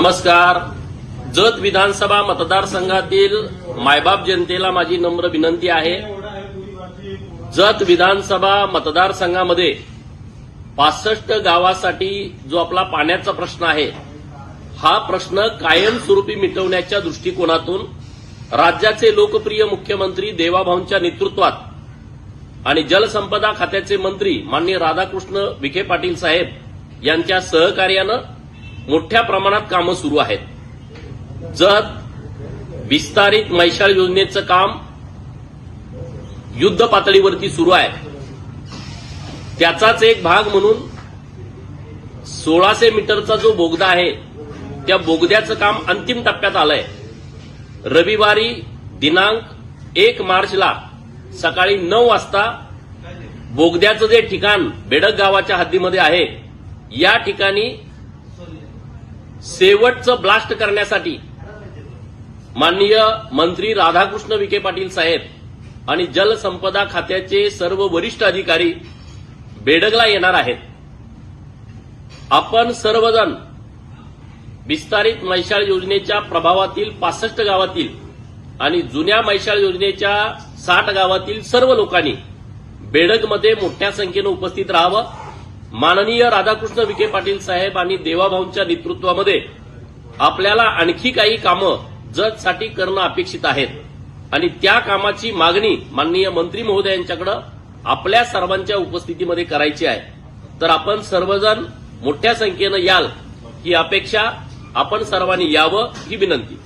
नमस्कार. जत विधानसभा मतदारसंघातील मायबाप जनतेला माझी नम्र विनंती आहे. जत विधानसभा मतदारसंघामध्ये 65 गावासाठी जो आपला पाण्याचा प्रश्न आहे, हा प्रश्न कायमस्वरूपी मिटवण्याच्या दृष्टिकोनातून राज्याचे लोकप्रिय मुख्यमंत्री देवाभाऊंच्या नेतृत्वात आणि जलसंपदा खात्याचे मंत्री माननीय राधाकृष्ण विखे पाटील साहेब यांच्या सहकार्यानं मोठ्या प्रमाणात कामं सुरू आहेत. जत विस्तारित मैशाळ योजनेचं काम युद्ध पातळीवरती सुरू आहे. त्याचाच एक भाग म्हणून 1600 मीटरचा जो बोगदा आहे, त्या बोगद्याचं काम अंतिम टप्प्यात आलंय. रविवारी दिनांक 1 मार्चला सकाळी 9 वाजता बोगद्याचं जे ठिकाण बेडक गावाच्या हद्दीमध्ये आहे, या ठिकाणी शेवटचं ब्लास्ट करण्यासाठी माननीय मंत्री राधाकृष्ण विखे पाटील साहेब आणि जलसंपदा खात्याचे सर्व वरिष्ठ अधिकारी बेडगला येणार आहेत. आपण सर्वजण विस्तारित मैशाळ योजनेच्या प्रभावातील 65 गावातील आणि जुन्या मैशाळ योजनेच्या 60 गावातील सर्व लोकांनी बेडगमध्ये मोठ्या संख्येनं उपस्थित राहावं. माननीय राधाकृष्ण विखे पाटील साहेब आणि देवाभाऊंच्या नेतृत्वामध्ये आपल्याला आणखी काही कामं जतसाठी करणं अपेक्षित आहेत आणि त्या कामाची मागणी माननीय मंत्री महोदयांच्याकडे आपल्या सर्वांच्या उपस्थितीमध्ये करायची आहे. तर आपण सर्वजण मोठ्या संख्येनं याल ही अपेक्षा, आपण सर्वांनी यावं ही विनंती.